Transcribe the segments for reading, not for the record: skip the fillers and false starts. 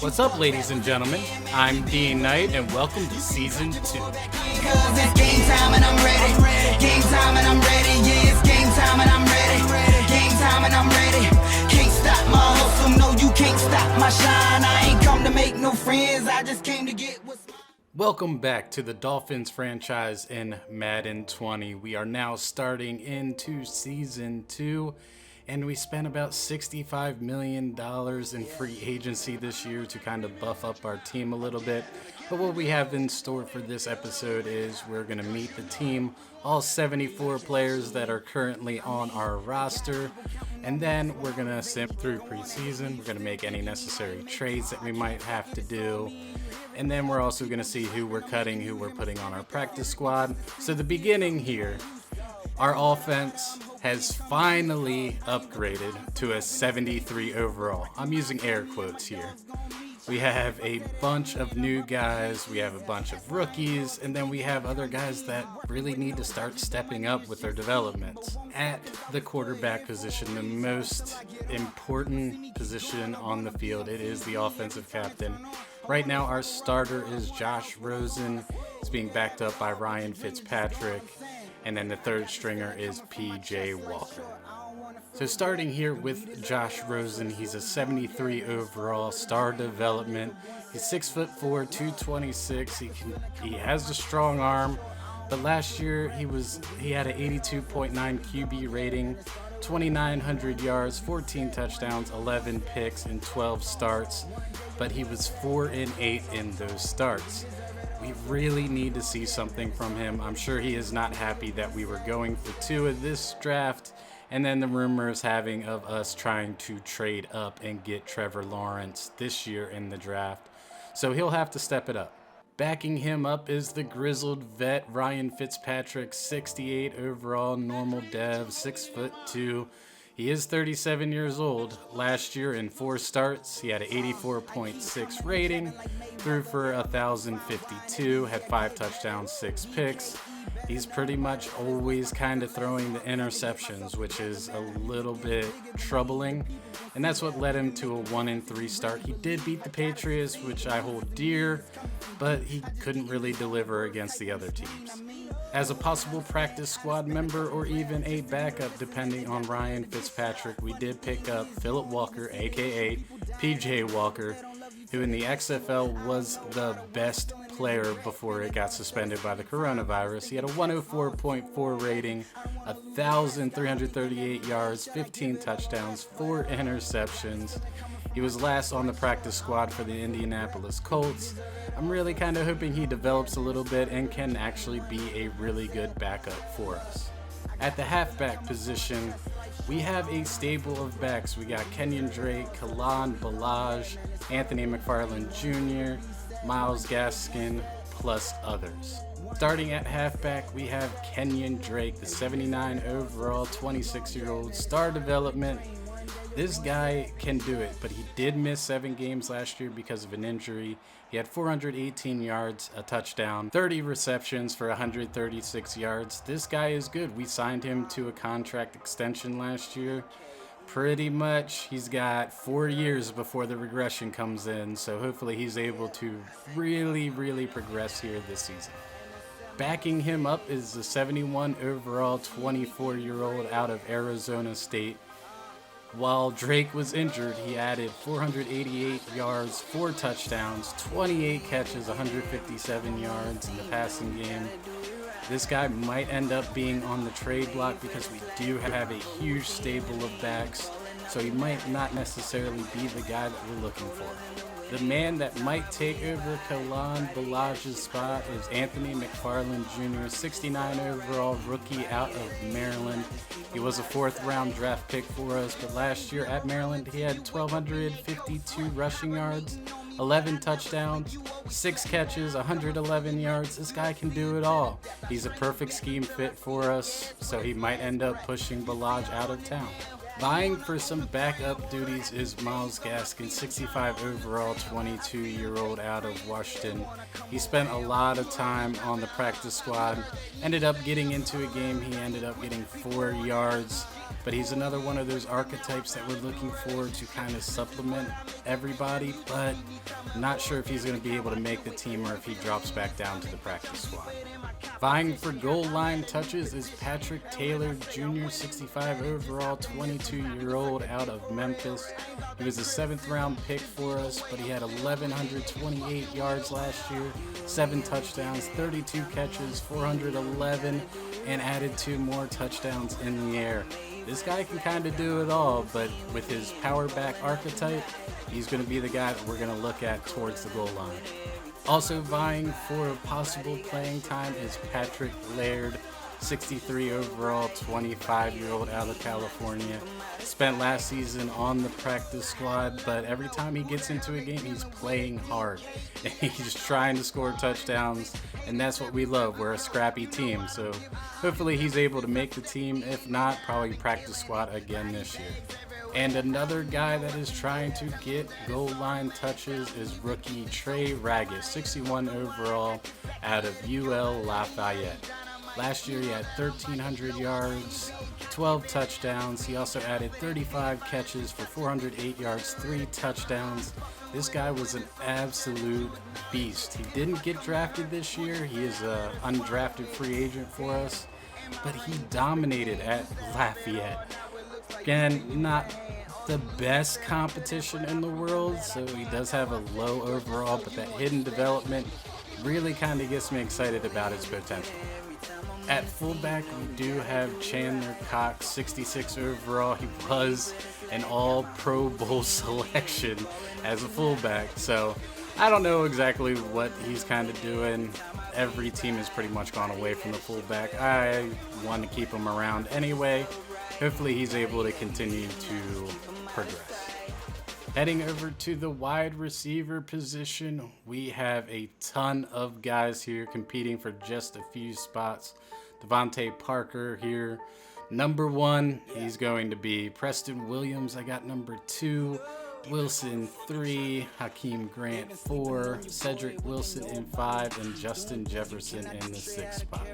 What's up, ladies and gentlemen? I'm D.Knight, and welcome to Season 2. Cause it's game time and I'm ready. Game time and I'm ready. Yeah, it's game time and I'm ready. Game time and I'm ready. Can't stop my hustle. No, you can't stop my shine. I ain't come to make no friends. I just came to get what's mine. Welcome back to the Dolphins franchise in Madden 20. We are now starting into Season 2, and we spent about $65 million in free agency this year to kind of buff up our team a little bit. But what we have in store for this episode is we're going to meet the team, all 74 players that are currently on our roster, and then we're going to simp through preseason. We're going to make any necessary trades that we might have to do. And then we're also going to see who we're cutting, who we're putting on our practice squad. So the beginning here, our offense has finally upgraded to a 73 overall. I'm using air quotes here. We have a bunch of new guys, we have a bunch of rookies, and then we have other guys that really need to start stepping up with their developments. At the quarterback position, the most important position on the field, it is the offensive captain. Right now, our starter is Josh Rosen. It's being backed up by Ryan Fitzpatrick. And then the third stringer is P.J. Walker. So starting here with Josh Rosen, he's a 73 overall, star development. He's 6'4", 226. He has a strong arm, but last year he had an 82.9 QB rating, 2,900 yards, 14 touchdowns, 11 picks, and 12 starts. But he was 4-8 in those starts. We really need to see something from him. I'm sure he is not happy that we were going for two of this draft, and then the rumors having of us trying to trade up and get Trevor Lawrence this year in the draft. So he'll have to step it up. Backing him up is the grizzled vet Ryan Fitzpatrick, 68 overall, normal dev, 6'2". He is 37 years old. Last year in 4 starts, he had an 84.6 rating, threw for 1,052, had 5 touchdowns, 6 picks. He's pretty much always kind of throwing the interceptions, which is a little bit troubling, and that's what led him to a 1-3 start. He did beat the Patriots, which I hold dear, but he couldn't really deliver against the other teams. As a possible practice squad member or even a backup depending on Ryan Fitzpatrick, we did pick up Philip Walker, aka P.J. Walker, who in the XFL was the best player before it got suspended by the coronavirus. He had a 104.4 rating, 1,338 yards, 15 touchdowns, 4 interceptions. He was last on the practice squad for the Indianapolis Colts. I'm really kind of hoping he develops a little bit and can actually be a really good backup for us. At the halfback position, we have a stable of backs. We got Kenyon Drake, Kalan Balaj, Anthony McFarland Jr., Myles Gaskin, plus others. Starting at halfback, we have Kenyon Drake, the 79 overall, 26-year-old, star development. This guy can do it, but he did miss 7 games last year because of an injury. He had 418 yards, a touchdown, 30 receptions for 136 yards. This guy is good. We signed him to a contract extension last year. Pretty much, he's got 4 years before the regression comes in, so hopefully he's able to really progress here this season. Backing him up is the 71 overall, 24-year-old out of Arizona State. While Drake was injured, he added 488 yards, 4 touchdowns, 28 catches, 157 yards in the passing game. This guy might end up being on the trade block because we do have a huge stable of backs, so he might not necessarily be the guy that we're looking for. The man that might take over Kalan Balaj's spot is Anthony McFarland Jr., 69 overall rookie out of Maryland. He was a 4th-round draft pick for us, but last year at Maryland, he had 1,252 rushing yards, 11 touchdowns, 6 catches, 111 yards. This guy can do it all. He's a perfect scheme fit for us, so he might end up pushing Balaj out of town. Vying for some backup duties is Myles Gaskin, 65 overall, 22-year-old out of Washington. He spent a lot of time on the practice squad, ended up getting into a game, he ended up getting 4 yards but he's another one of those archetypes that we're looking for to kind of supplement everybody, but not sure if he's going to be able to make the team or if he drops back down to the practice squad. Vying for goal line touches is Patrick Taylor Jr., 65 overall, 22-year-old out of Memphis. He was a 7th round pick for us, but he had 1,128 yards last year, 7 touchdowns, 32 catches, 411, and added 2 more touchdowns in the air. This guy can kind of do it all, but with his power back archetype, he's going to be the guy that we're going to look at towards the goal line. Also vying for possible playing time is Patrick Laird, 63 overall, 25-year-old out of California. Spent last season on the practice squad, but every time he gets into a game, he's playing hard. He's trying to score touchdowns, and that's what we love. We're a scrappy team, so hopefully he's able to make the team. If not, probably practice squad again this year. And another guy that is trying to get goal line touches is rookie Trey Raggett, 61 overall out of UL Lafayette. Last year he had 1,300 yards, 12 touchdowns. He also added 35 catches for 408 yards, 3 touchdowns. This guy was an absolute beast. He didn't get drafted this year. He is an undrafted free agent for us, but he dominated at Lafayette. Again, not the best competition in the world, so he does have a low overall, but that hidden development really kind of gets me excited about his potential. At fullback, we do have Chandler Cox, 66 overall. He was an all-Pro Bowl selection as a fullback, so I don't know exactly what he's kind of doing. Every team has pretty much gone away from the fullback. I want to keep him around anyway. Hopefully he's able to continue to progress. Heading over to the wide receiver position, we have a ton of guys here competing for just a few spots. Dante Parker here. Number 1, he's going to be Preston Williams. I got number 2, Wilson 3, Hakeem Grant 4, Cedric Wilson in 5, and Justin Jefferson in the 6th spot.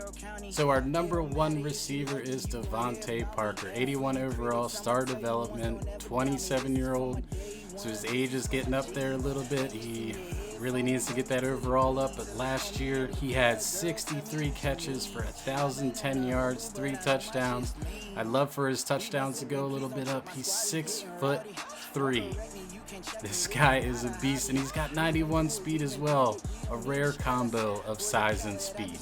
So our number 1 receiver is Dante Parker, 81 overall, star development, 27-year-old. So his age is getting up there a little bit. He really needs to get that overall up, but last year he had 63 catches for 1,010 yards, 3 touchdowns. I'd love for his touchdowns to go a little bit up. He's 6'3". This guy is a beast, and he's got 91 speed as well, a rare combo of size and speed.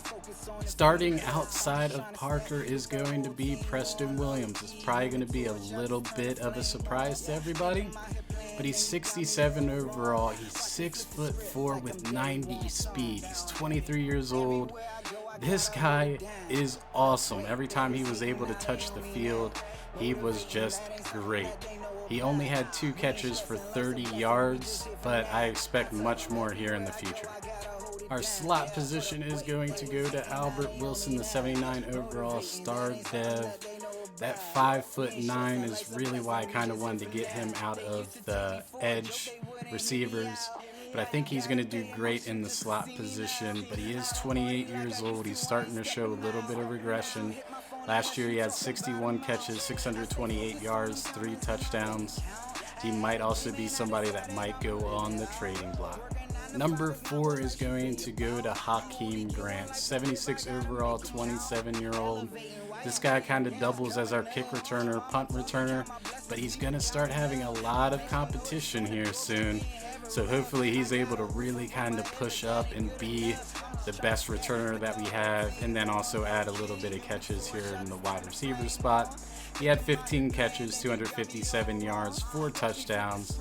Starting outside of Parker is going to be Preston Williams. It's probably going to be a little bit of a surprise to everybody, but he's 67 overall. He's 6'4" with 90 speed. He's 23 years old. This guy is awesome. Every time he was able to touch the field, he was just great. He only had 2 catches for 30 yards, but I expect much more here in the future. Our slot position is going to go to Albert Wilson, the 79 overall star dev. That 5'9" is really why I kind of wanted to get him out of the edge receivers. But I think he's going to do great in the slot position. But he is 28 years old. He's starting to show a little bit of regression. Last year he had 61 catches, 628 yards, 3 touchdowns. He might also be somebody that might go on the trading block. Number 4 is going to go to Hakeem Grant, 76 overall, 27-year-old. This guy kind of doubles as our kick returner, punt returner, but he's going to start having a lot of competition here soon. So hopefully he's able to really kind of push up and be the best returner that we have, and then also add a little bit of catches here in the wide receiver spot. He had 15 catches, 257 yards, 4 touchdowns.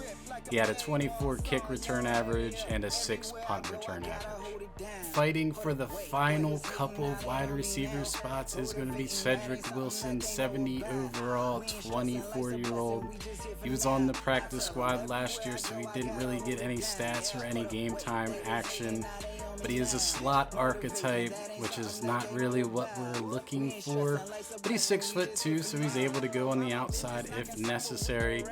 He had a 24 kick return average and a 6 punt return average. Fighting for the final couple of wide receiver spots is going to be Cedric Wilson, 70 overall, 24-year-old. He was on the practice squad last year, so he didn't really get any stats or any game time action. But he is a slot archetype, which is not really what we're looking for. But he's 6'2", so he's able to go on the outside if necessary.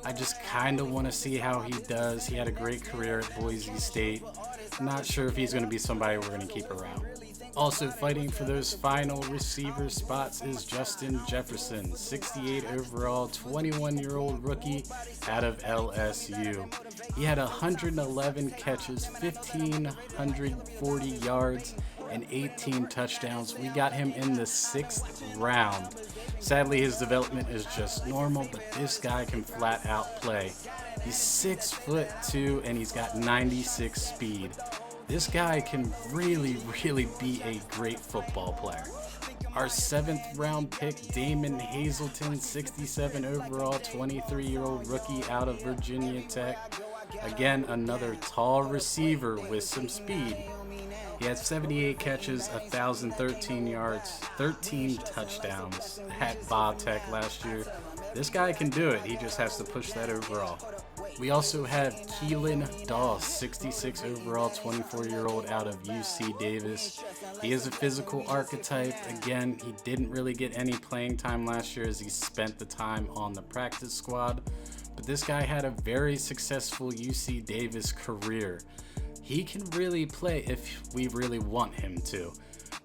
I just kind of want to see how he does. He had a great career at Boise State. Not sure if he's going to be somebody we're going to keep around. Also fighting for those final receiver spots is Justin Jefferson, 68 overall, 21-year-old rookie out of LSU. He had 111 catches, 1,540 yards, and 18 touchdowns. We got him in the 6th round. Sadly, his development is just normal, but this guy can flat out play. He's 6'2" and he's got 96 speed. This guy can really be a great football player. Our 7th round pick, Damon Hazelton, 67 overall, 23-year-old rookie out of Virginia Tech. Again, another tall receiver with some speed. He had 78 catches, 1,013 yards, 13 touchdowns at Tech last year. This guy can do it. He just has to push that overall. We also have Keelan Doss, 66 overall, 24-year-old out of UC Davis. He is a physical archetype. Again, he didn't really get any playing time last year as he spent the time on the practice squad. But this guy had a very successful UC Davis career. He can really play if we really want him to.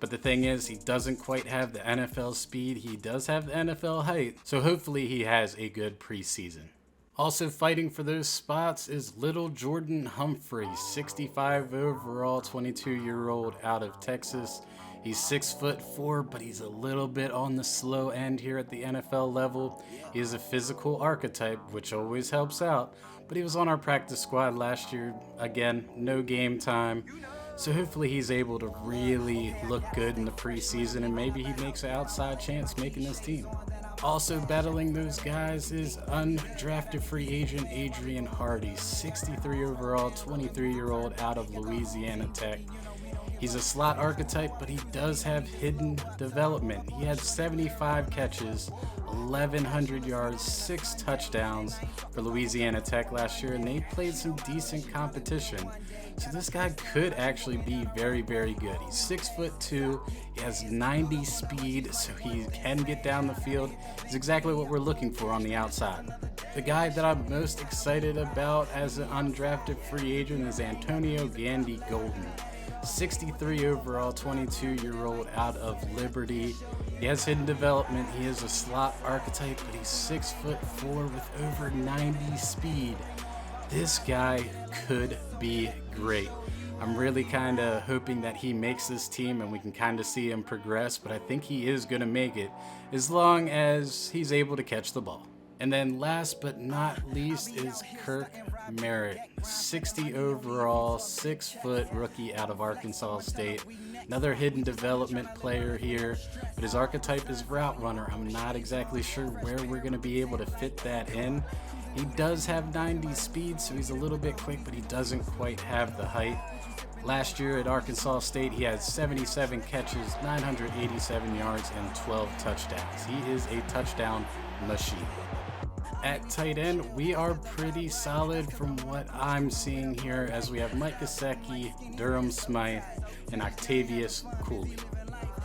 But the thing is, he doesn't quite have the NFL speed. He does have the NFL height, so hopefully he has a good preseason. Also fighting for those spots is little Jordan Humphrey, 65 overall, 22-year-old out of Texas. He's 6'4", but he's a little bit on the slow end here at the NFL level. He is a physical archetype, which always helps out, but he was on our practice squad last year. Again, no game time. So hopefully he's able to really look good in the preseason, and maybe he makes an outside chance making this team. Also battling those guys is undrafted free agent Adrian Hardy, 63 overall, 23-year-old out of Louisiana Tech. He's a slot archetype, but he does have hidden development. He had 75 catches, 1,100 yards, 6 touchdowns for Louisiana Tech last year, and they played some decent competition. So this guy could actually be very good. He's 6'2", he has 90 speed, so he can get down the field. He's exactly what we're looking for on the outside. The guy that I'm most excited about as an undrafted free agent is Antonio Gandy Golden. 63 overall, 22-year-old out of Liberty. He has hidden development. He is a slot archetype, but he's 6'4" with over 90 speed. This guy could be great. I'm really kind of hoping that he makes this team and we can kind of see him progress, but I think he is going to make it as long as he's able to catch the ball. And then last but not least is Kirk Merritt, 60 overall, 6 foot rookie out of Arkansas State. Another hidden development player here, but his archetype is route runner. I'm not exactly sure where we're going to be able to fit that in. He does have 90 speed, so he's a little bit quick, but he doesn't quite have the height. Last year at Arkansas State, he had 77 catches, 987 yards, and 12 touchdowns. He is a touchdown machine. At tight end, we are pretty solid from what I'm seeing here, as we have Mike Gesicki, Durham Smythe, and Octavius Cooley.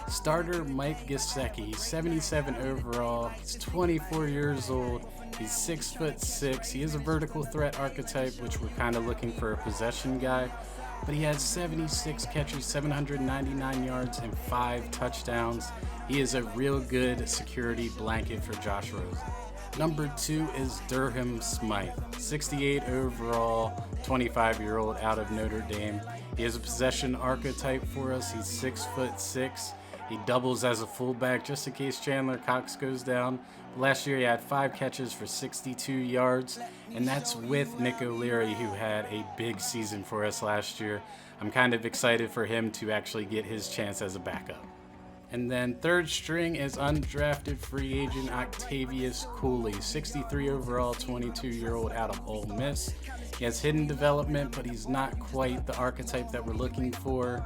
Starter Mike Gesicki, he's 77 overall, he's 24 years old, he's 6'6". He is a vertical threat archetype, which we're kind of looking for a possession guy, but he has 76 catches, 799 yards, and 5 touchdowns. He is a real good security blanket for Josh Rosen. Number 2 is Durham Smythe, 68 overall, 25-year-old out of Notre Dame. He is a possession archetype for us. He's 6'6". He doubles as a fullback just in case Chandler Cox goes down. Last year he had 5 catches for 62 yards, and that's with Nick O'Leary, who had a big season for us last year. I'm kind of excited for him to actually get his chance as a backup. And then third string is undrafted free agent Octavius Cooley, 63 overall, 22-year-old out of Ole Miss. He has hidden development, but he's not quite the archetype that we're looking for.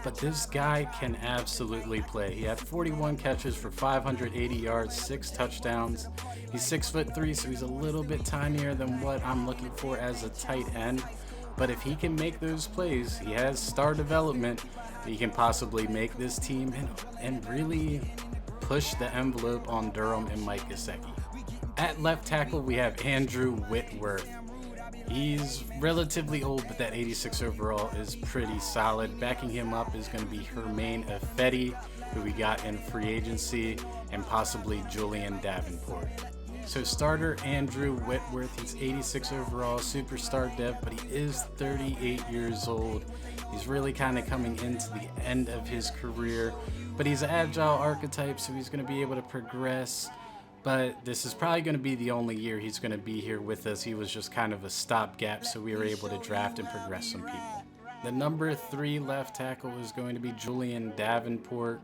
But this guy can absolutely play. He had 41 catches for 580 yards, 6 touchdowns. He's 6'3", so he's a little bit tinier than what I'm looking for as a tight end. But if he can make those plays, he has star development. He can possibly make this team and really push the envelope on Durham and Mike Gesicki. At left tackle, we have Andrew Whitworth. He's relatively old, but that 86 overall is pretty solid. Backing him up is going to be Hermaine Effetti, who we got in free agency, and possibly Julian Davenport. So starter Andrew Whitworth, he's 86 overall, superstar dev, but he is 38 years old. He's really kind of coming into the end of his career, but he's an agile archetype, so he's going to be able to progress. But this is probably going to be the only year he's going to be here with us. He was just kind of a stopgap, so we were able to draft and progress some people. The number 3 left tackle is going to be Julian Davenport.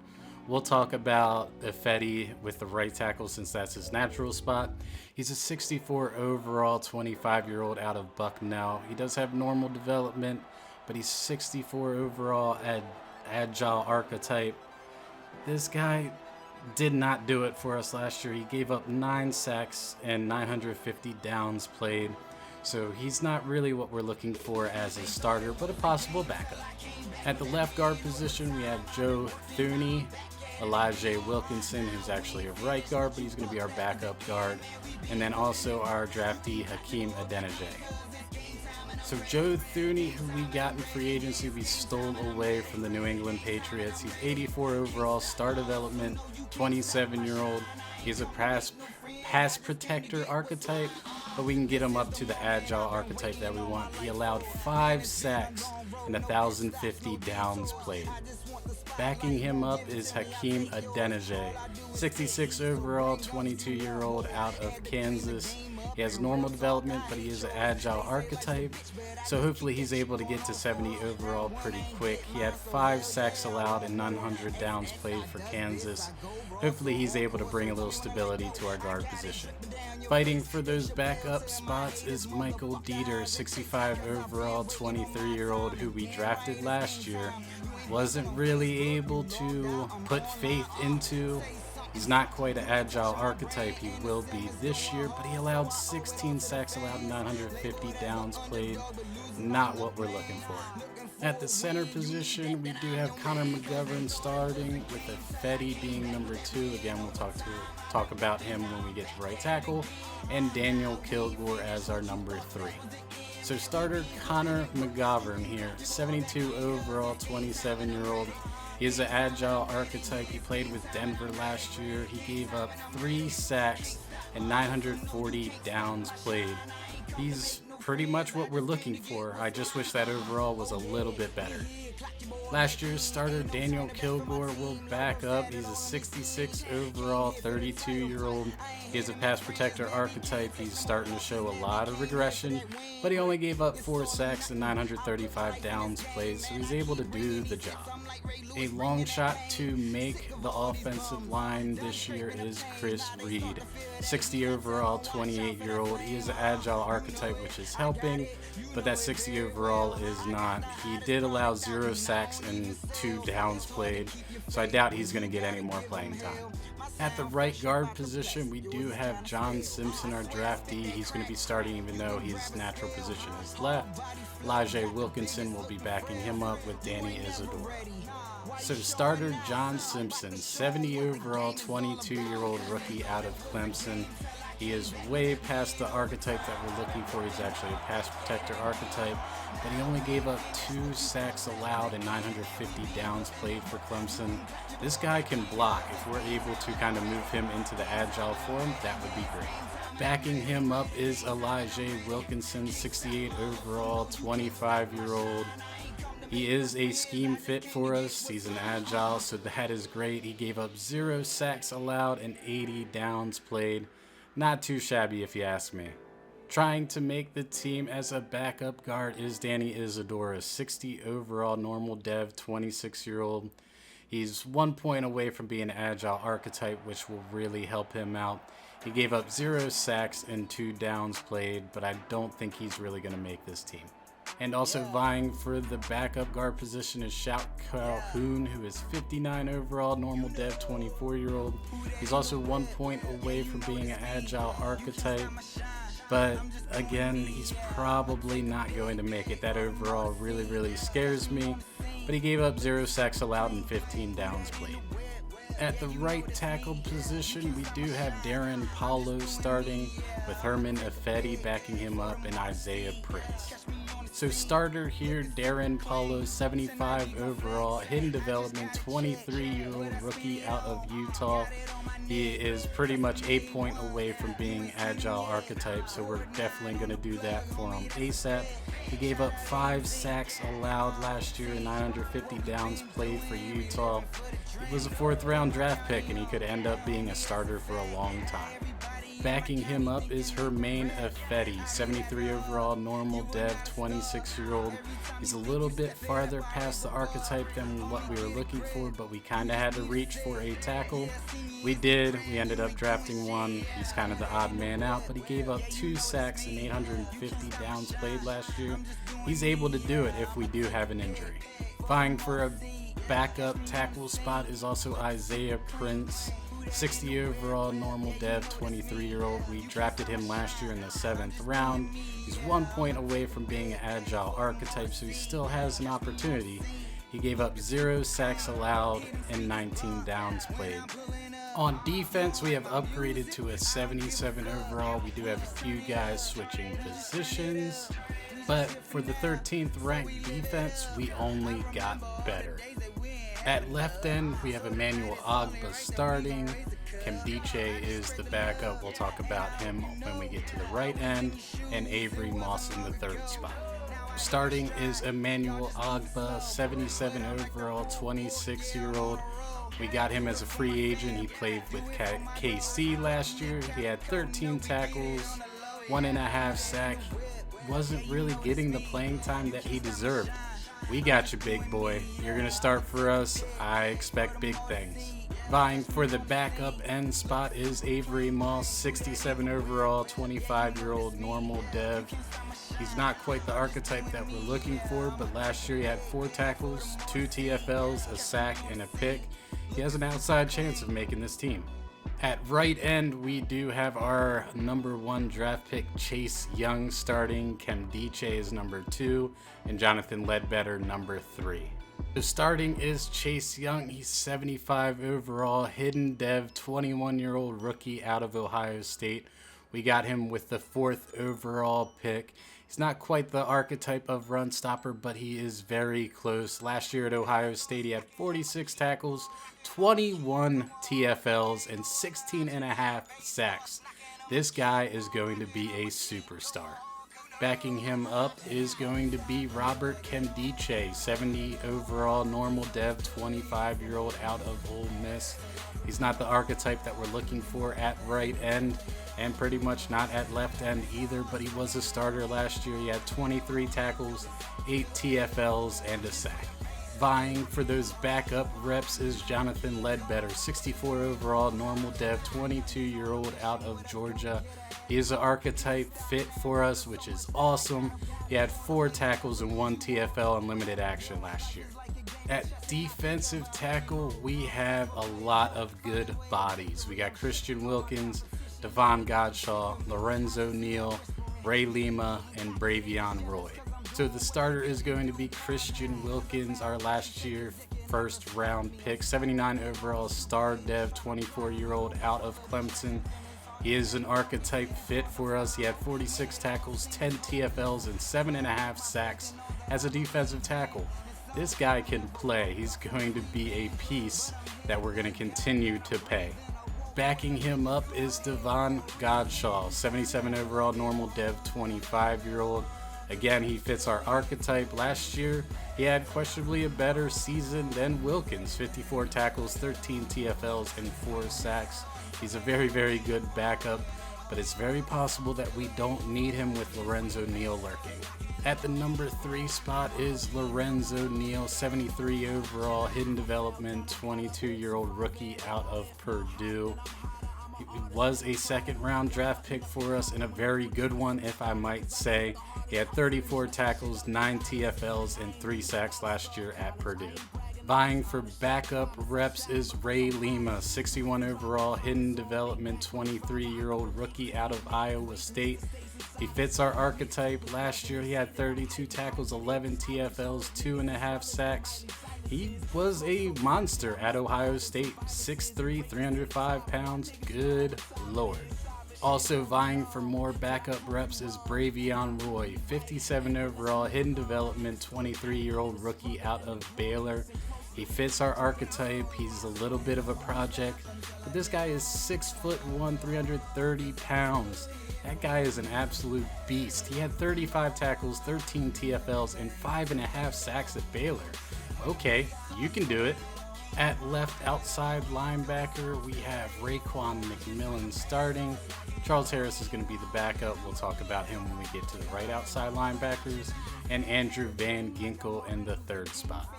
We'll talk about Effetti with the right tackle since that's his natural spot. He's a 64 overall, 25-year-old out of Bucknell. He does have normal development, but he's 64 overall agile archetype. This guy did not do it for us last year. He gave up 9 sacks and 950 downs played. So he's not really what we're looking for as a starter, but a possible backup. At the left guard position, we have Joe Thuney, Elijah Wilkinson, who's actually a right guard, but he's going to be our backup guard. And then also our draftee, Hakeem Adeniji. So Joe Thuney, who we got in free agency, we stole away from the New England Patriots. He's 84 overall, star development, 27-year-old. He's a pass protector archetype, but we can get him up to the agile archetype that we want. He allowed 5 sacks and 1,050 downs played. Backing him up is Hakeem Adeniji, 66 overall, 22-year-old out of Kansas. He has normal development, but he is an agile archetype, so hopefully he's able to get to 70 overall pretty quick. He had 5 sacks allowed and 900 downs played for Kansas. Hopefully he's able to bring a little stability to our guard position. Fighting for those backup spots is Michael Dieter, 65 overall, 23-year-old, who we drafted last year. Wasn't really able to put faith into. He's not quite an agile archetype. He will be this year, but he allowed 16 sacks, allowed 950 downs played. Not what we're looking for. At the center position, we do have Connor McGovern starting, with Effetti being number 2. Again, we'll talk about him when we get to right tackle, and Daniel Kilgore as our number 3. So starter Connor McGovern here, 72 overall, 27-year-old. He is an agile archetype. He played with Denver last year. He gave up 3 sacks and 940 downs played. He's pretty much what we're looking for. I just wish that overall was a little bit better. Last year's starter Daniel Kilgore will back up. He's a 66 overall, 32-year-old. He is a pass protector archetype. He's starting to show a lot of regression, but he only gave up 4 sacks and 935 downs played, so he's able to do the job. A long shot to make the offensive line this year is Chris Reed, 60 overall, 28-year-old. He is an agile archetype, which is helping, but that 60 overall is not. He did allow 0 sacks and 2 downs played, so I doubt he's going to get any more playing time. At the right guard position, we do have John Simpson, our draftee. He's going to be starting even though his natural position is left. Elijah Wilkinson will be backing him up with Danny Isidora. So starter John Simpson, 70 overall, 22-year-old rookie out of Clemson. He is way past the archetype that we're looking for. He's actually a pass protector archetype, but he only gave up 2 sacks allowed and 950 downs played for Clemson. This guy can block. If we're able to kind of move him into the agile form, that would be great. Backing him up is Elijah Wilkinson, 68 overall, 25-year-old. He is a scheme fit for us. He's an agile, so that is great. He gave up 0 sacks allowed and 80 downs played. Not too shabby if you ask me. Trying to make the team as a backup guard is Danny Isidora, 60 overall, normal dev, 26-year-old. He's 1 point away from being an agile archetype, which will really help him out. He gave up 0 sacks and 2 downs played, but I don't think he's really going to make this team. And also vying for the backup guard position is Shout Calhoun, who is 59 overall, normal dev, 24-year-old. He's also 1 point away from being an agile archetype, but again, he's probably not going to make it. That overall really scares me, but he gave up 0 sacks allowed and 15 downs played. At the right tackle position, we do have Darren Paulo starting, with Herman Ifedi backing him up and Isaiah Prince. So starter here, Darren Paulo, 75 overall, hidden development, 23-year-old rookie out of Utah. He is pretty much a point away from being agile archetype, so we're definitely going to do that for him ASAP. He gave up 5 sacks allowed last year and 950 downs played for Utah. He was a 4th round draft pick, and he could end up being a starter for a long time. Backing him up is Herman Ifedi, 73 overall, normal dev, 26-year-old. He's a little bit farther past the archetype than what we were looking for, but we kind of had to reach for a tackle. We did. We ended up drafting one. He's kind of the odd man out, but he gave up 2 sacks and 850 downs played last year. He's able to do it if we do have an injury. Vying for a backup tackle spot is also Isaiah Prince. 60 overall, normal dev, 23-year-old. We drafted him last year in the 7th round. He's 1 point away from being an agile archetype, so he still has an opportunity. He gave up 0 sacks allowed and 19 downs played. On defense, we have upgraded to a 77 overall. We do have a few guys switching positions, but for the 13th ranked defense, we only got better. At left end, we have Emmanuel Agba starting. Kemdiche is the backup. We'll talk about him when we get to the right end. And Avery Moss in the 3rd spot. Starting is Emmanuel Agba, 77 overall, 26-year-old. We got him as a free agent. He played with KC last year. He had 13 tackles, 1.5 sack. Wasn't really getting the playing time that he deserved. We got you, big boy. You're going to start for us. I expect big things. Vying for the backup end spot is Avery Moss, 67 overall, 25-year-old, normal dev. He's not quite the archetype that we're looking for, but last year he had 4 tackles, 2 TFLs, a sack, and a pick. He has an outside chance of making this team. At right end, we do have our number 1 draft pick, Chase Young, starting. Kemdiche is number 2, and Jonathan Ledbetter, number 3. So starting is Chase Young. He's 75 overall, hidden dev, 21-year-old rookie out of Ohio State. We got him with the 4th overall pick. He's not quite the archetype of run stopper, but he is very close. Last year at Ohio State, he had 46 tackles, 21 TFLs, and 16.5 sacks. This guy is going to be a superstar. Backing him up is going to be Robert Kemdiche, 70 overall, normal dev, 25-year-old out of Ole Miss. He's not the archetype that we're looking for at right end, and pretty much not at left end either, but he was a starter last year. He had 23 tackles, 8 TFLs, and a sack. Vying for those backup reps is Jonathan Ledbetter, 64 overall, normal dev, 22-year-old out of Georgia. He is an archetype fit for us, which is awesome. He had 4 tackles and 1 TFL in limited action last year. At defensive tackle, we have a lot of good bodies. We got Christian Wilkins, Devon Godshaw, Lorenzo Neal, Ray Lima, and Bravion Roy. So the starter is going to be Christian Wilkins, our last year 1st round pick, 79 overall, star dev, 24-year-old out of Clemson. He is an archetype fit for us. He had 46 tackles, 10 TFLs, and 7.5 sacks as a defensive tackle. This guy can play. He's going to be a piece that we're going to continue to pay. Backing him up is Devon Godshaw, 77 overall, normal dev, 25-year-old. Again, he fits our archetype. Last year, he had questionably a better season than Wilkins, 54 tackles, 13 TFLs, and 4 sacks. He's a very, very good backup, but it's very possible that we don't need him with Lorenzo Neal lurking. At the number 3 spot is Lorenzo Neal, 73 overall, hidden development, 22-year-old rookie out of Purdue. He was a 2nd round draft pick for us, and a very good one, if I might say. He had 34 tackles, 9 TFLs, and 3 sacks last year at Purdue. Vying for backup reps is Ray Lima, 61 overall, hidden development, 23-year-old rookie out of Iowa State. He fits our archetype. Last year he had 32 tackles, 11 TFLs, 2.5 sacks. He was a monster at Ohio State, 6'3", 305 pounds, good lord. Also vying for more backup reps is Bravion Roy, 57 overall, hidden development, 23-year-old rookie out of Baylor. He fits our archetype. He's a little bit of a project, but this guy is 6'1", 330 pounds. That guy is an absolute beast. He had 35 tackles, 13 TFLs, and 5.5 sacks at Baylor. Okay, you can do it. At left outside linebacker, we have Raekwon McMillan starting. Charles Harris is going to be the backup. We'll talk about him when we get to the right outside linebackers. And Andrew Van Ginkel in the third spot.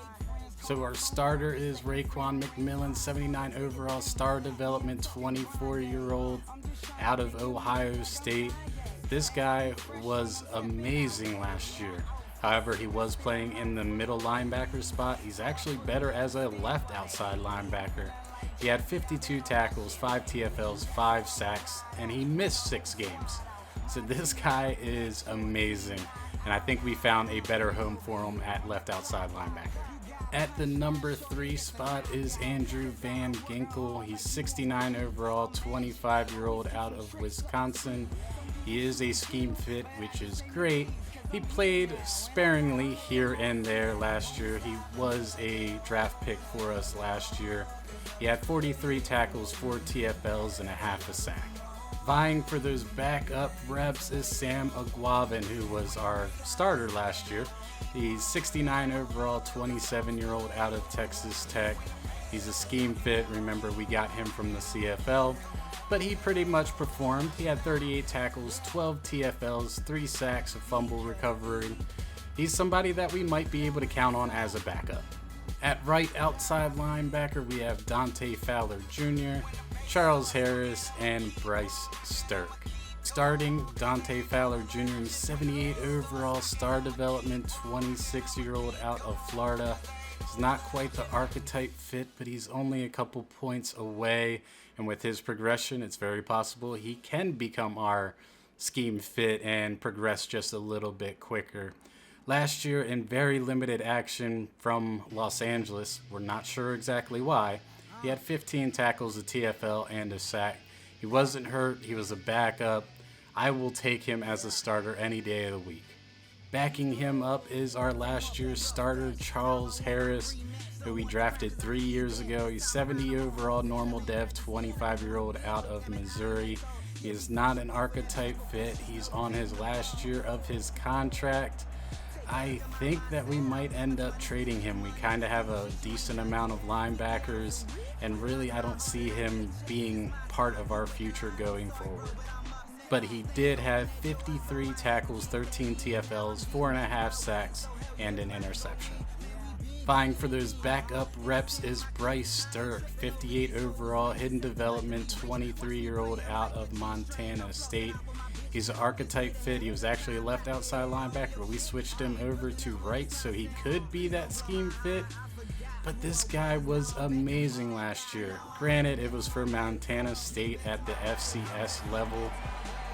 So our starter is Raekwon McMillan, 79 overall, star development, 24-year-old out of Ohio State. This guy was amazing last year. However, he was playing in the middle linebacker spot. He's actually better as a left outside linebacker. He had 52 tackles, 5 TFLs, 5 sacks, and he missed 6 games. So this guy is amazing, and I think we found a better home for him at left outside linebacker. At the number 3 spot is Andrew Van Ginkel. He's 69 overall, 25-year-old out of Wisconsin. He is a scheme fit, which is great. He played sparingly here and there last year. He was a draft pick for us last year. He had 43 tackles, 4 TFLs, and a half a sack. Vying for those backup reps is Sam Aguavin, who was our starter last year. He's 69 overall, 27-year-old out of Texas Tech. He's a scheme fit. Remember, we got him from the CFL, but he pretty much performed. He had 38 tackles, 12 TFLs, 3 sacks, a fumble recovery. He's somebody that we might be able to count on as a backup. At right outside linebacker, we have Dante Fowler Jr., Charles Harris, and Bryce Stirk. Starting, Dante Fowler Jr. is 78 overall, star development, 26-year-old out of Florida. He's not quite the archetype fit, but he's only a couple points away. And with his progression, it's very possible he can become our scheme fit and progress just a little bit quicker. Last year, in very limited action from Los Angeles, we're not sure exactly why, he had 15 tackles, a TFL, and a sack. He wasn't hurt. He was a backup. I will take him as a starter any day of the week. Backing him up is our last year's starter, Charles Harris, who we drafted 3 years ago. He's 70 overall, normal dev, 25-year-old out of Missouri. He is not an archetype fit. He's on his last year of his contract. I think that we might end up trading him. We kind of have a decent amount of linebackers, and really I don't see him being part of our future going forward. But he did have 53 tackles, 13 TFLs, 4.5 sacks, and an interception. Vying for those backup reps is Bryce Stirk, 58 overall, hidden development, 23-year-old out of Montana State. He's an archetype fit. He was actually a left outside linebacker, but we switched him over to right so he could be that scheme fit. But this guy was amazing last year. Granted, it was for Montana State at the FCS level,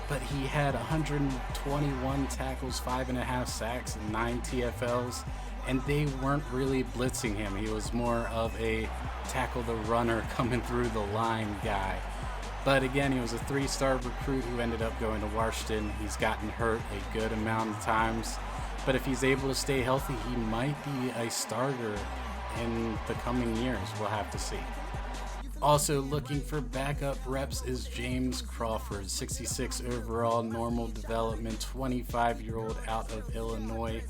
but he had 121 tackles, 5.5 sacks, and 9 TFLs, and they weren't really blitzing him. He was more of a tackle the runner coming through the line guy. But again, he was a 3-star recruit who ended up going to Washington. He's gotten hurt a good amount of times, but if he's able to stay healthy, he might be a starter in the coming years. We'll have to see. Also looking for backup reps is James Crawford, 66 overall, normal development, 25-year-old out of Illinois.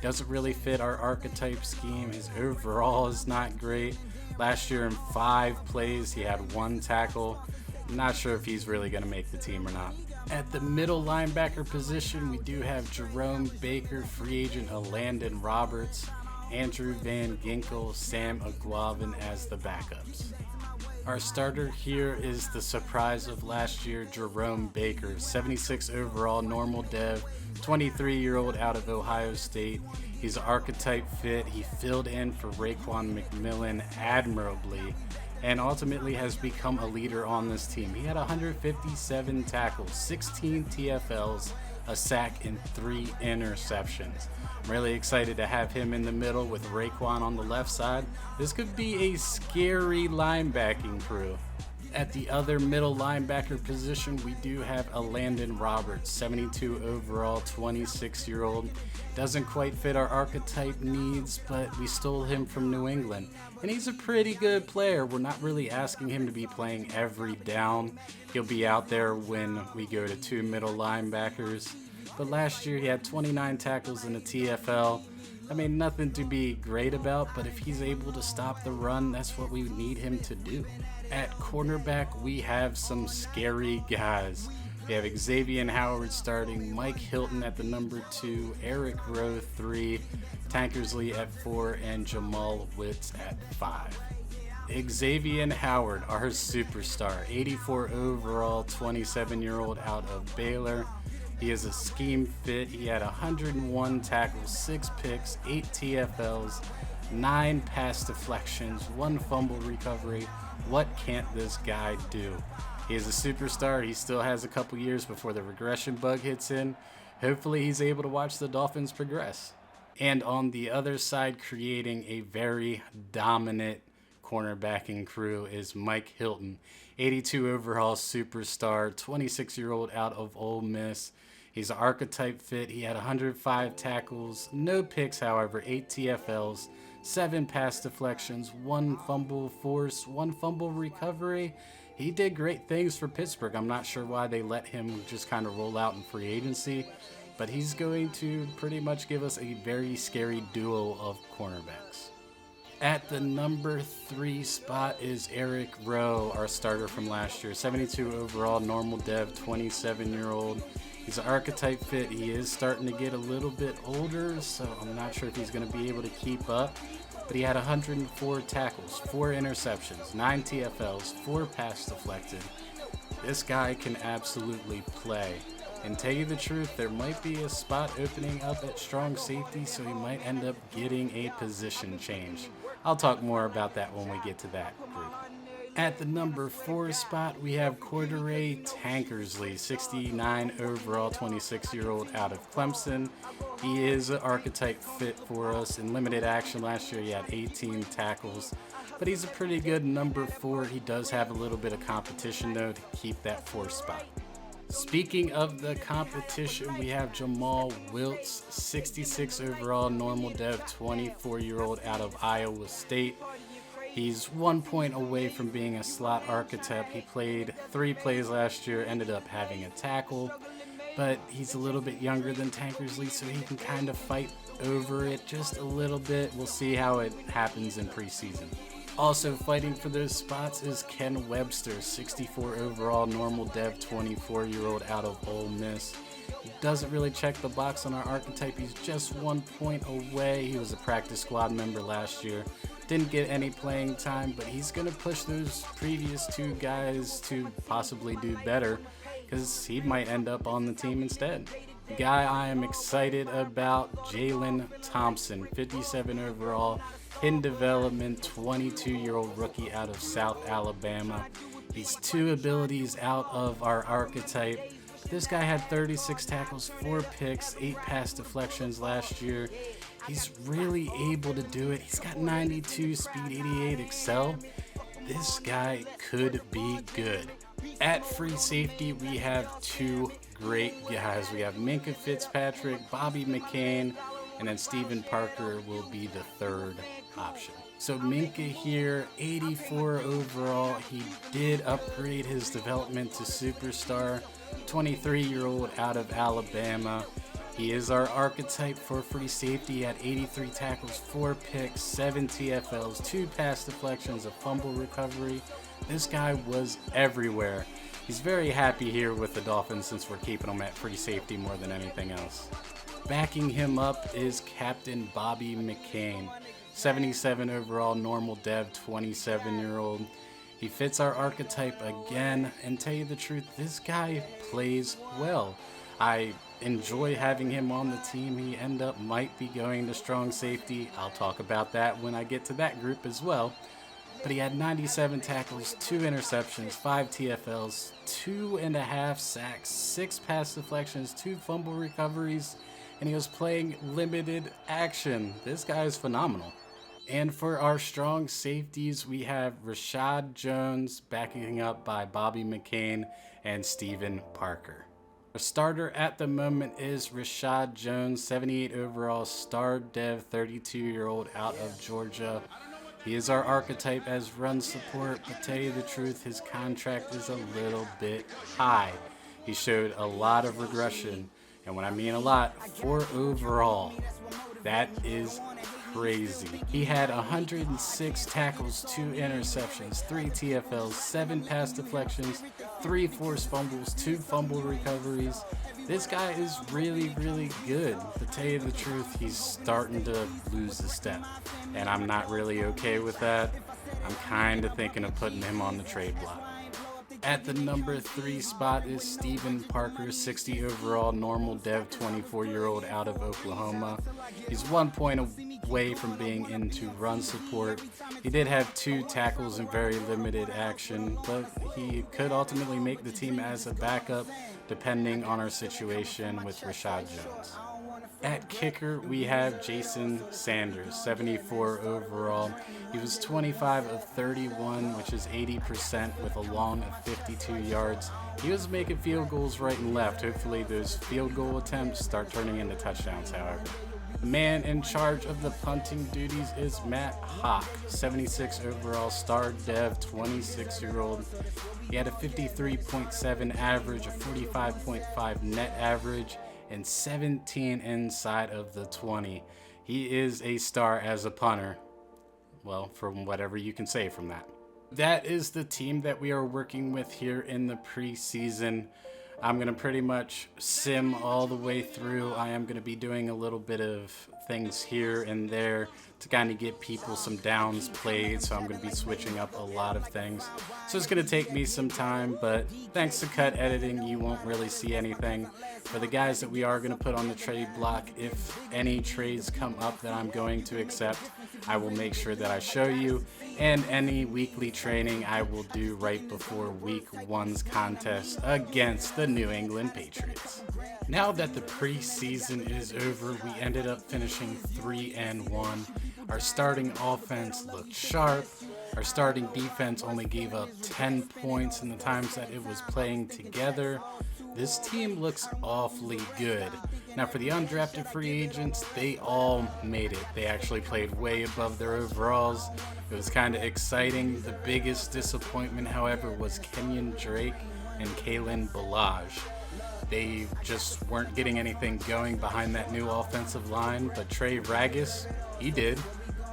Doesn't really fit our archetype scheme. His overall is not great. Last year in 5 plays, he had 1 tackle. Not sure if he's really going to make the team or not. At the middle linebacker position, we do have Jerome Baker, free agent Landon Roberts, Andrew Van Ginkel, Sam Aguavin as the backups. Our starter here is the surprise of last year, Jerome Baker, 76 overall, normal dev, 23-year-old out of Ohio State. He's an archetype fit. He filled in for Raekwon McMillan admirably and ultimately has become a leader on this team. He had 157 tackles, 16 TFLs, a sack, and 3 interceptions. I'm really excited to have him in the middle with Raekwon on the left side. This could be a scary linebacking crew. At the other middle linebacker position, we do have a Landon Roberts, 72 overall, 26-year-old. Doesn't quite fit our archetype needs, but we stole him from New England. And he's a pretty good player. We're not really asking him to be playing every down. He'll be out there when we go to 2 middle linebackers. But last year he had 29 tackles in the TFL. I mean, nothing to be great about, but if he's able to stop the run, that's what we need him to do. At cornerback, we have some scary guys. We have Xavier Howard starting, Mike Hilton at the number 2, Eric Rowe 3, Tankersley at 4, and Jamal Witz at 5. Xavier Howard, our superstar, 84 overall, 27-year-old out of Baylor. He is a scheme fit. He had 101 tackles, 6 picks, 8 TFLs, 9 pass deflections, 1 fumble recovery. What can't this guy do? He is a superstar. He still has a couple years before the regression bug hits in. Hopefully he's able to watch the Dolphins progress. And on the other side, creating a very dominant cornerbacking crew is Mike Hilton, 82 overall superstar, 26-year-old out of Ole Miss. He's an archetype fit. He had 105 tackles, no picks, however, 8 TFLs, 7 pass deflections, 1 fumble force, 1 fumble recovery. He did great things for Pittsburgh. I'm not sure why they let him just kind of roll out in free agency, but he's going to pretty much give us a very scary duo of cornerbacks. At the number 3 spot is Eric Rowe, our starter from last year, 72 overall, normal dev, 27-year-old. He's an archetype fit. He is starting to get a little bit older, so I'm not sure if he's going to be able to keep up. But he had 104 tackles, 4 interceptions, 9 TFLs, 4 pass deflected. This guy can absolutely play. And tell you the truth, there might be a spot opening up at strong safety, so he might end up getting a position change. I'll talk more about that when we get to that group. At the number 4 spot, we have Cordray Tankersley, 69 overall, 26-year-old out of Clemson. He is an archetype fit for us. In limited action last year, he had 18 tackles, but he's a pretty good number 4. He does have a little bit of competition, though, to keep that 4th spot. Speaking of the competition, we have Jamal Wiltz, 66 overall, normal dev, 24-year-old out of Iowa State. He's 1 point away from being a slot archetype. He played 3 plays last year, ended up having a tackle, but he's a little bit younger than Tankersley, so he can kind of fight over it just a little bit. We'll see how it happens in preseason. Also fighting for those spots is Ken Webster, 64 overall, normal dev, 24-year-old out of Ole Miss. He doesn't really check the box on our archetype. He's just 1 point away. He was a practice squad member last year. Didn't get any playing time, but he's going to push those previous 2 guys to possibly do better because he might end up on the team instead. The guy I am excited about, Jalen Thompson, 57 overall, in development, 22-year-old rookie out of South Alabama. He's 2 abilities out of our archetype. This guy had 36 tackles, 4 picks, 8 pass deflections last year. He's really able to do it. He's got 92 speed, 88 excel. This guy could be good. At free safety, we have 2 great guys. We have Minkah Fitzpatrick, Bobby McCain, and then Steven Parker will be the 3rd option. So Minkah here, 84 overall. He did upgrade his development to superstar, 23-year-old out of Alabama. He is our archetype for free safety. He had 83 tackles, 4 picks, 7 TFLs, 2 pass deflections, a fumble recovery. This guy was everywhere. He's very happy here with the Dolphins since we're keeping him at free safety more than anything else. Backing him up is Captain Bobby McCain, 77 overall, normal dev, 27-year-old. He fits our archetype again, and tell you the truth, this guy plays well. I enjoy having him on the team. He might be going to strong safety. I'll talk about that when I get to that group as well. but he had 97 tackles, 2 interceptions, 5 TFLs, 2.5 sacks, 6 pass deflections, 2 fumble recoveries, and he was playing limited action. This guy is phenomenal. And for our strong safeties, we have Rashad Jones backing up by Bobby McCain and Steven Parker. Our starter at the moment is Rashad Jones, 78 overall, star dev, 32-year-old out of Georgia. He is our archetype as run support, but tell you the truth, his contract is a little bit high. He showed a lot of regression, and when I mean a lot, 4 overall. That is crazy. He had 106 tackles, 2 interceptions, 3 TFLs, 7 pass deflections, 3 forced fumbles, 2 fumble recoveries. This guy is really, really good. To tell you the truth, he's starting to lose a step, and I'm not really okay with that. I'm kind of thinking of putting him on the trade block. At the number 3 spot is Steven Parker, 60 overall, normal dev, 24-year-old out of Oklahoma. He's 1 point away from being into run support. He did have 2 tackles in very limited action, but he could ultimately make the team as a backup depending on our situation with Rashad Jones. At kicker, we have Jason Sanders, 74 overall. He was 25 of 31, which is 80% with a long of 52 yards. He was making field goals right and left. Hopefully those field goal attempts start turning into touchdowns, however. The man in charge of the punting duties is Matt Hawk, 76 overall, star dev, 26-year-old. He had a 53.7 average, a 45.5 net average, and 17 inside of the 20. He is a star as a punter. Well, from whatever you can say from that. That is the team that we are working with here in the preseason. I'm going to pretty much sim all the way through. I am going to be doing a little bit of things here and there to kind of get people some downs played, so I'm going to be switching up a lot of things. So it's going to take me some time, but thanks to cut editing, you won't really see anything. For the guys that we are going to put on the trade block, if any trades come up that I'm going to accept, I will make sure that I show you, and any weekly training I will do right before week 1's contest against the New England Patriots. Now that the preseason is over, we ended up finishing 3-1. Our starting offense looked sharp. Our starting defense only gave up 10 points in the times that it was playing together. This team looks awfully good. Now for the undrafted free agents, they all made it. They actually played way above their overalls. It was kind of exciting. The biggest disappointment, however, was Kenyon Drake and Kalen Ballage. They just weren't getting anything going behind that new offensive line, but Trey Ragas, he did,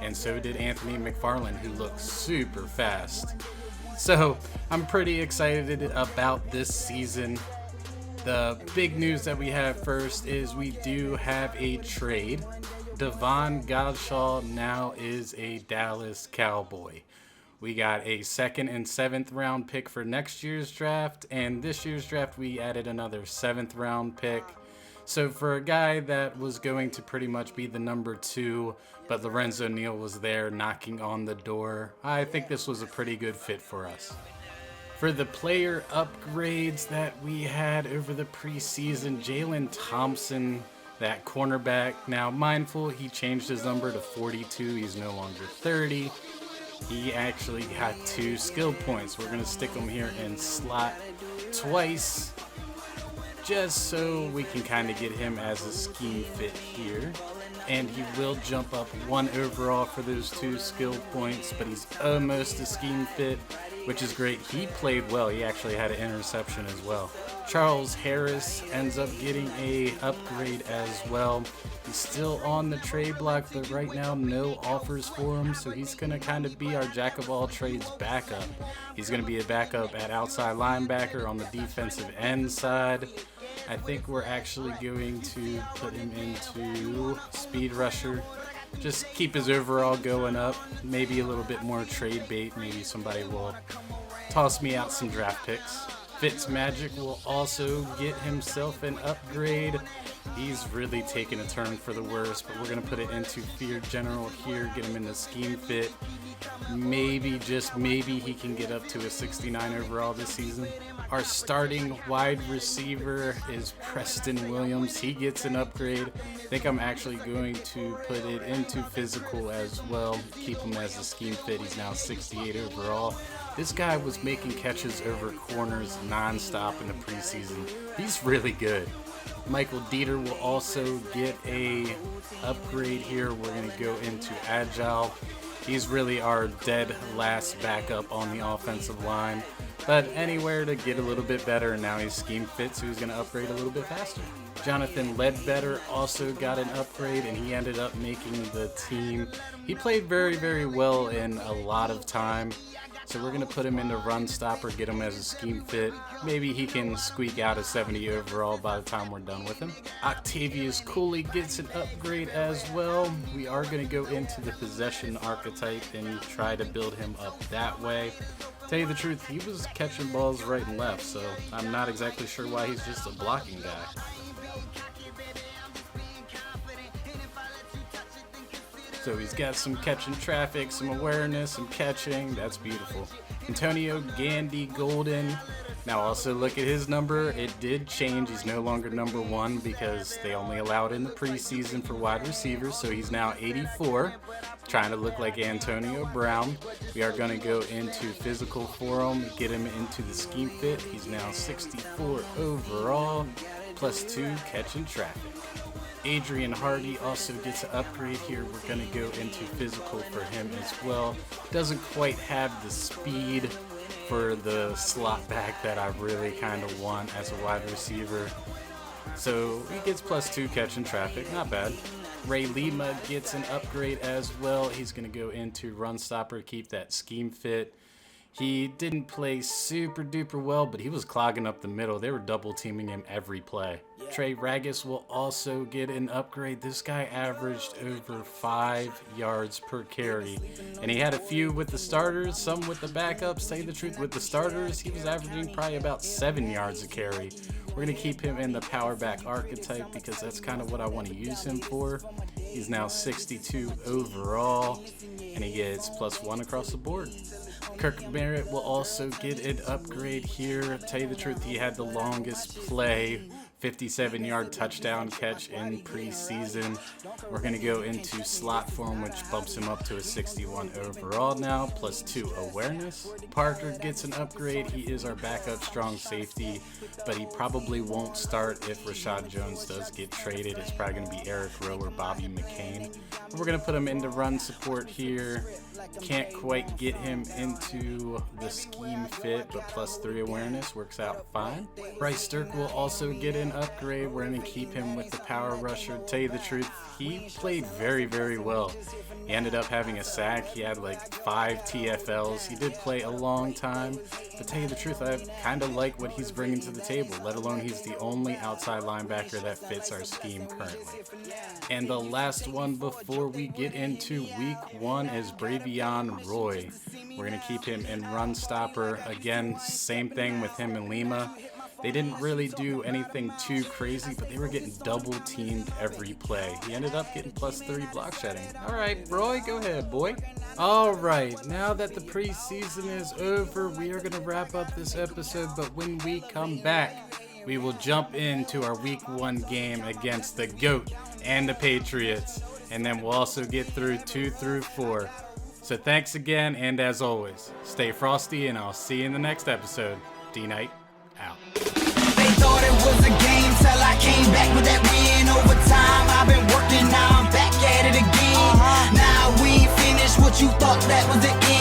and so did Anthony McFarland, who looks super fast. So I'm pretty excited about this season. The big news that we have first is we do have a trade. Devon Godshaw now is a Dallas Cowboy. We got a 2nd and 7th round pick for next year's draft, and this year's draft we added another 7th round pick. So for a guy that was going to pretty much be the number 2, but Lorenzo Neal was there knocking on the door, I think this was a pretty good fit for us. For the player upgrades that we had over the preseason, Jalen Thompson, that cornerback. Now, mindful, he changed his number to 42. He's no longer 30. He actually got 2 skill points. We're going to stick him here in slot twice, just so we can kind of get him as a scheme fit here. And he will jump up 1 overall for those 2 skill points, but he's almost a scheme fit, which is great. He played well. He actually had an interception as well. Charles Harris ends up getting a upgrade as well. He's still on the trade block, but right now no offers for him, so he's going to kind of be our jack of all trades backup. He's going to be a backup at outside linebacker on the defensive end side. I think we're actually going to put him into speed rusher. Just keep his overall going up. Maybe a little bit more trade bait. Maybe somebody will toss me out some draft picks. Fitzmagic will also get himself an upgrade. He's really taken a turn for the worse, but we're going to put it into Fear General here, get him in the scheme fit. maybe, just maybe, he can get up to a 69 overall this season. Our starting wide receiver is Preston Williams. He gets an upgrade. I think I'm actually going to put it into physical as well. Keep him as a scheme fit. He's now 68 overall. This guy was making catches over corners non-stop in the preseason. He's really good. Michael Dieter will also get a upgrade here. We're going to go into agile. He's really our dead last backup on the offensive line, but anywhere to get a little bit better, and now he's scheme fit, so he's going to upgrade a little bit faster. Jonathan Ledbetter also got an upgrade, and he ended up making the team. He played very, very well in a lot of time, so we're going to put him into run stopper, get him as a scheme fit. Maybe he can squeak out a 70 overall by the time we're done with him. Octavius Cooley gets an upgrade as well. We are going to go into the possession archetype and try to build him up that way. Tell you the truth, he was catching balls right and left, so I'm not exactly sure why he's just a blocking guy. So he's got some catching traffic, some awareness, some catching. That's beautiful. Antonio Gandy Golden. Now also look at his number. It did change. He's no longer number 1 because they only allowed in the preseason for wide receivers. So he's now 84, trying to look like Antonio Brown. We are going to go into physical for him, get him into the scheme fit. He's now 64 overall, +2 catching traffic. Adrian Hardy also gets an upgrade here. We're going to go into physical for him as well. Doesn't quite have the speed for the slot back that I really kind of want as a wide receiver. So he gets +2 catching traffic, not bad. Ray Lima gets an upgrade as well. He's going to go into run stopper, keep that scheme fit. He didn't play super duper well, but he was clogging up the middle. They were double teaming him every play. Trey Ragus will also get an upgrade. This guy averaged over 5 yards per carry, and he had a few with the starters, some with the backups. Tell you the truth, with the starters, he was averaging probably about 7 yards a carry. We're going to keep him in the power back archetype because that's kind of what I want to use him for. He's now 62 overall, and he gets +1 across the board. Kirk Merritt will also get an upgrade here. Tell you the truth, he had the longest play, 57-yard touchdown catch in preseason. We're going to go into slot form, which bumps him up to a 61 overall now, +2 awareness. Parker gets an upgrade. He is our backup strong safety, but he probably won't start if Rashad Jones does get traded. It's probably going to be Eric Rowe or Bobby McCain. We're going to put him into run support here. Can't quite get him into the scheme fit, but +3 awareness works out fine. Bryce Stirk will also get an upgrade. We're going to keep him with the power rusher. Tell you the truth, he played very, very well. He ended up having a sack. He had like 5 TFLs. He did play a long time, but tell you the truth, I kind of like what he's bringing to the table, let alone he's the only outside linebacker that fits our scheme currently. And the last one before we get into week 1 is Bravion Roy. We're going to keep him in run stopper. Again, same thing with him and Lima. They didn't really do anything too crazy, but they were getting double teamed every play. He ended up getting +3 block shedding. All right, Roy, go ahead, boy. All right, now that the preseason is over, we are going to wrap up this episode, but when we come back, we will jump into our week 1 game against the GOAT and the Patriots, and then we'll also get through 2 through 4. So thanks again, and as always, stay frosty, and I'll see you in the next episode. D.Knight out. They thought it was a game till I came back with that win over time. I've been working, now I'm back at it again. Now we ain't finished what you thought that was the end.